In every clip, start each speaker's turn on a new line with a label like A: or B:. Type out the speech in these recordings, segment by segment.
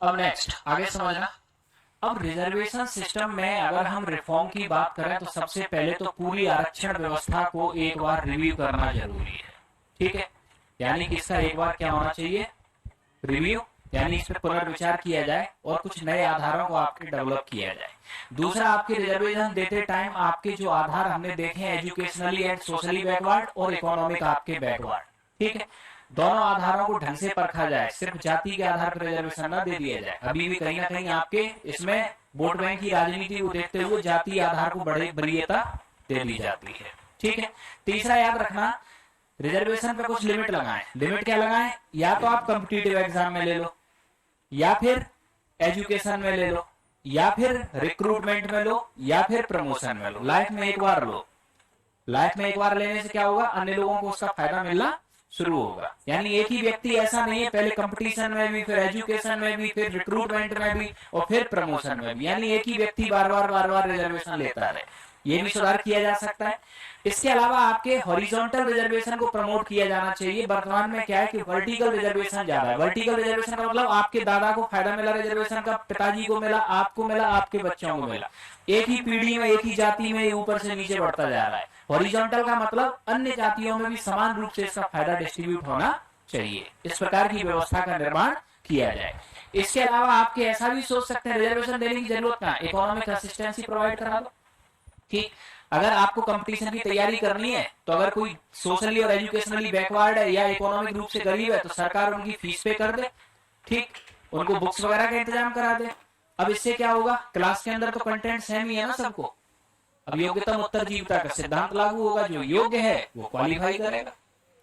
A: अब नेक्स्ट आगे समझना। अब रिजर्वेशन सिस्टम में अगर हम रिफॉर्म की बात करें तो सबसे पहले तो पूरी आरक्षण व्यवस्था को एक बार रिव्यू करना जरूरी है। ठीक है, यानी कि इसका एक बार क्या होना चाहिए, रिव्यू, यानी इस पर पुनर्विचार किया जाए और कुछ नए आधारों को आपके डेवलप किया जाए। दूसरा, आपके रिजर्वेशन देते टाइम आपके जो आधार हमने देखे हैं, एजुकेशनली एंड सोशली बैकवर्ड और इकोनॉमिक आपके बैकवर्ड, ठीक है, दोनों आधारों को ढंग से परखा जाए, सिर्फ जाति के आधार पर रिजर्वेशन न दे दिया जाए। अभी भी कहीं ना कहीं आपके इसमें वोट बैंक की राजनीति को देखते हुए जाति आधार को बड़ी वरीयता दे दी जाती है। ठीक है, तीसरा याद रखना, रिजर्वेशन पे कुछ लिमिट लगाएं। लिमिट क्या लगाएं, या तो आप कॉम्पिटिटिव एग्जाम में ले लो, या फिर एजुकेशन में ले लो, या फिर रिक्रूटमेंट में लो, या फिर प्रमोशन में लो। लाइफ में एक बार लो। लाइफ में एक बार लेने से क्या होगा, अन्य लोगों को उसका फायदा मिलना शुरू होगा। यानी एक ही व्यक्ति ऐसा नहीं है, पहले कंपटीशन में भी, फिर एजुकेशन में भी, फिर रिक्रूटमेंट में भी और फिर प्रमोशन में भी, यानी एक ही व्यक्ति बार बार रिजर्वेशन लेता रहे। ये भी सुधार किया जा सकता है। इसके अलावा आपके हॉरिजॉन्टल रिजर्वेशन को प्रमोट किया जाना चाहिए। वर्तमान में क्या है कि वर्टिकल रिजर्वेशन ज्यादा है। वर्टिकल रिजर्वेशन का मतलब आपके दादा को फायदा मिला रिजर्वेशन का, पिताजी को मिला, आपको मिला, आपके बच्चों को मिला, एक ही पीढ़ी में, एक ही जाति में ऊपर से नीचे बढ़ता जा रहा है। हॉरिजॉन्टल का मतलब अन्य जातियों में भी समान रूप से इसका फायदा डिस्ट्रीब्यूट होना चाहिए। इस प्रकार की व्यवस्था का निर्माण किया जाए। इसके अलावा आपके ऐसा भी सोच सकते हैं, रिजर्वेशन देने की जरूरत ना, इकोनॉमिक असिस्टेंस प्रोवाइड करा दो। ठीक, अगर आपको कंपटीशन की तैयारी करनी है तो अगर कोई सोशली और एजुकेशनली बैकवर्ड है या इकोनॉमिक रूप से गरीब है तो सरकार उनकी फीस पे कर दे। ठीक, उनको बुक्स वगैरह का इंतजाम करा दे। अब इससे क्या होगा, क्लास के अंदर तो कंटेंट सेम ही है ना सबको। अब योग्यता उत्तरजीविता का सिद्धांत लागू होगा, जो योग्य है वो क्वालिफाई करेगा।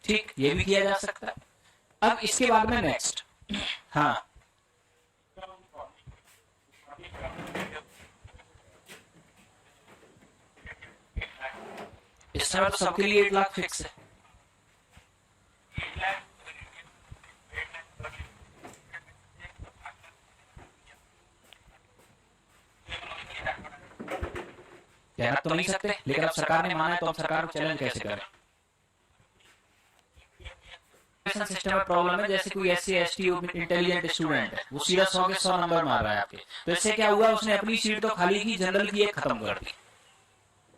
A: ठीक, ये भी किया जा सकता है। अब इसके बाद में नेक्स्ट, हाँ इस समय तो सबके लिए 1 लाख फिक्स है। कहना तो नहीं सकते, लेकिन अब सरकार ने माना है तो हम सरकार को चैलेंज कैसे करें। सिस्टम में प्रॉब्लम है, जैसे कोई SC ST इंटेलिजेंट स्टूडेंट है, वो सीधा 100 के 100 नंबर मार रहा है आपके, तो इससे क्या हुआ, उसने अपनी सीट तो खाली की, जनरल की एक खत्म कर दी।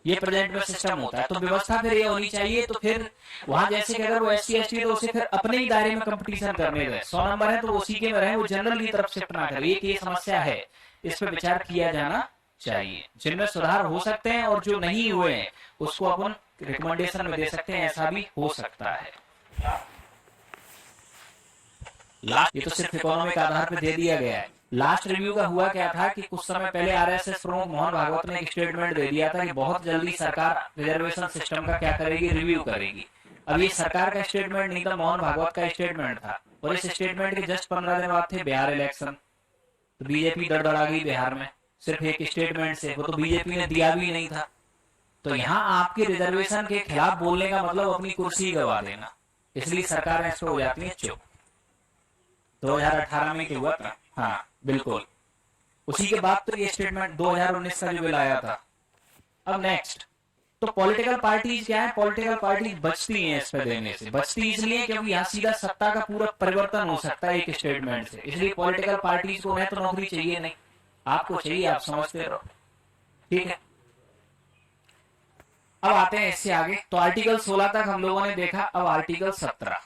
A: ये प्रेजेंट में सिस्टम होता है। तो व्यवस्था फिर ये होनी चाहिए, तो फिर वहां जैसे कि अगर वो SC ST तो उसे फिर अपने ही दायरे में कंपटीशन करने दें। 100 नंबर है तो वो उसी के में रहे, वो जनरल की तरफ शिफ्ट ना करे। ये समस्या है, इस पर विचार किया जाना चाहिए। जिनमें सुधार हो सकते हैं और जो नहीं हुए हैं उसको अपन रिकमेंडेशन में दे सकते हैं, ऐसा भी हो सकता है। लास्ट, ये तो सिर्फ इकोनॉमिक आधार पर दे दिया गया है। लास्ट रिव्यू का हुआ क्या था कि कुछ समय पहले RSS प्रमुख मोहन भागवत ने एक स्टेटमेंट दे दिया था कि बहुत जल्दी सरकार रिजर्वेशन सिस्टम का क्या करेगी, रिव्यू करेगी। अब ये सरकार का स्टेटमेंट नहीं था, मोहन भागवत का स्टेटमेंट था। और इस स्टेटमेंट के जस्ट 15 दिन बाद थे बिहार इलेक्शन, तो बीजेपी दड़दड़ा गई बिहार में सिर्फ एक स्टेटमेंट से। वो तो बीजेपी ने दिया भी नहीं था। तो यहाँ आपके रिजर्वेशन के खिलाफ बोलने का मतलब अपनी कुर्सी गवा देना, इसलिए सरकार इस पर हो जाती है चुप। 2018 में क्या हुआ था, हाँ बिल्कुल, उसी के बाद तो ये स्टेटमेंट 2019 का जो बिल आया था। अब नेक्स्ट, तो पॉलिटिकल पार्टीज क्या है, पॉलिटिकल पार्टीज बचती हैं इस पे देने से। बचती इसलिए क्योंकि यहाँ सीधा सत्ता का पूरा परिवर्तन हो सकता है एक स्टेटमेंट से, इसलिए पॉलिटिकल पार्टीज को उन्हें तो नौकरी चाहिए नहीं, आपको चाहिए, आप समझते रहो। ठीक है, अब आते हैं इससे आगे। तो आर्टिकल 16 तक हम लोगों ने देखा। अब आर्टिकल 17,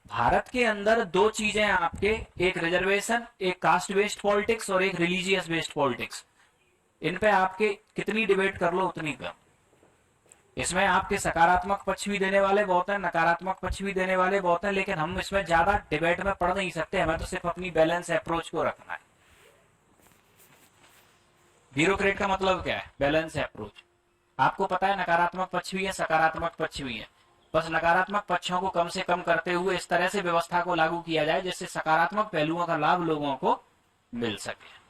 A: भारत के अंदर 2 चीजें आपके, एक रिजर्वेशन, एक कास्ट बेस्ड पॉलिटिक्स और एक रिलीजियस बेस्ड पॉलिटिक्स। इन पे आपके कितनी डिबेट कर लो उतनी कम। इसमें आपके सकारात्मक पक्ष भी देने वाले बहुत हैं, नकारात्मक पक्ष भी देने वाले बहुत हैं, लेकिन हम इसमें ज्यादा डिबेट में पढ़ नहीं सकते। हमें तो सिर्फ अपनी बैलेंस अप्रोच को रखना है। ब्यूरोक्रेट का मतलब क्या है, बैलेंस अप्रोच। आपको पता है नकारात्मक पक्ष भी है, सकारात्मक पक्ष भी है, बस नकारात्मक पक्षों को कम से कम करते हुए इस तरह से व्यवस्था को लागू किया जाए जिससे सकारात्मक पहलुओं का लाभ लोगों को मिल सके।